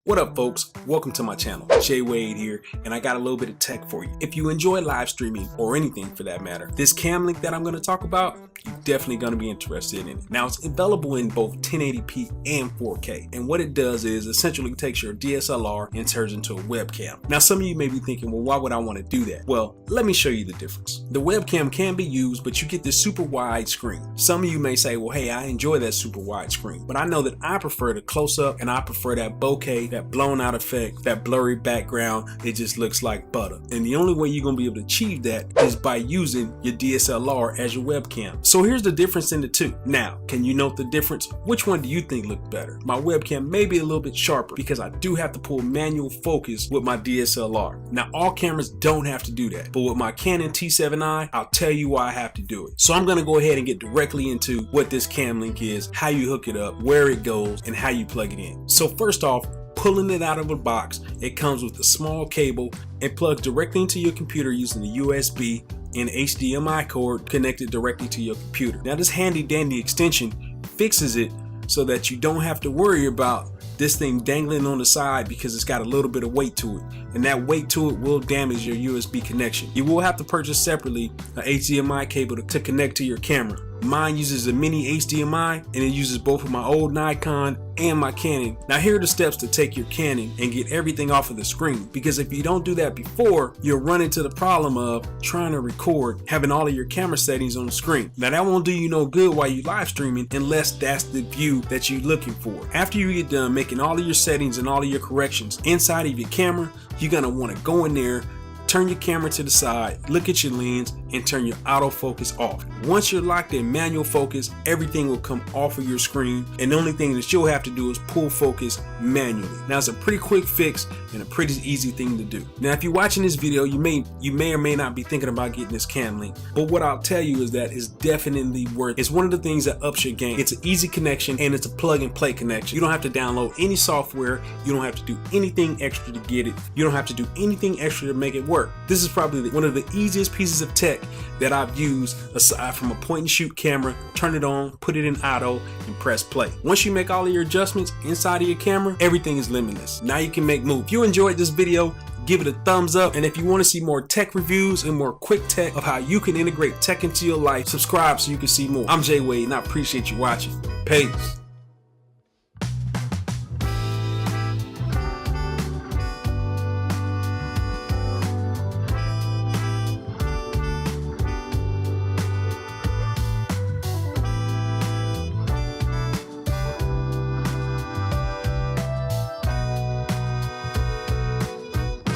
What up, folks? Welcome to my channel. Wade here, and I got a little bit of tech for you. If you enjoy live streaming or anything for that matter, this cam link that I'm going to talk about, you're definitely going to be interested in it. Now, it's available in both 1080p and 4K, and what it does is essentially takes your DSLR and turns into a webcam. Now, some of you may be thinking, well, why would I want to do that? Well, let me show you the difference. The webcam can be used, but you get this super wide screen. Some of you may say, well, hey, I enjoy that super wide screen, but I know that I prefer the close-up and I prefer that bokeh, that blown out effect, that blurry background. It just looks like butter. And the only way you're gonna be able to achieve that is by using your DSLR as your webcam. So here's the difference in the two. Now, can you note the difference? Which one do you think looked better? My webcam may be a little bit sharper because I do have to pull manual focus with my DSLR. Now, all cameras don't have to do that, but with my Canon T7i, I'll tell you why I have to do it. So I'm gonna go ahead and get directly into what this cam link is, how you hook it up, where it goes, and how you plug it in. So first off, pulling it out of a box, it comes with a small cable and plugs directly into your computer using the USB and HDMI cord connected directly to your computer. Now, this handy dandy extension fixes it so that you don't have to worry about this thing dangling on the side because it's got a little bit of weight to it, and that weight to it will damage your USB connection. You will have to purchase separately an HDMI cable to connect to your camera. Mine uses a mini HDMI and it uses both of my old Nikon and my Canon. Now, here are the steps to take your Canon and get everything off of the screen, because if you don't do that before, you'll run into the problem of trying to record, having all of your camera settings on the screen. Now, that won't do you no good while you're live streaming unless that's the view that you're looking for. After you get done making all of your settings and all of your corrections inside of your camera, you're gonna want to go in there, turn your camera to the side, look at your lens, and turn your autofocus off. Once you're locked in manual focus, everything will come off of your screen, and the only thing that you'll have to do is pull focus manually. Now, it's a pretty quick fix and a pretty easy thing to do. Now, if you're watching this video, you may or may not be thinking about getting this cam link, but what I'll tell you is that it's definitely worth it. It's one of the things that ups your game. It's an easy connection and it's a plug and play connection. You don't have to download any software. You don't have to do anything extra to get it. You don't have to do anything extra to make it work. This is probably one of the easiest pieces of tech that I've used aside from a point and shoot camera. Turn it on, put it in auto, and press play. Once you make all of your adjustments inside of your camera, everything is limitless. Now you can make moves. If you enjoyed this video, give it a thumbs up, and if you want to see more tech reviews and more quick tech of how you can integrate tech into your life, subscribe so you can see more. I'm Wade, and I appreciate you watching. Peace.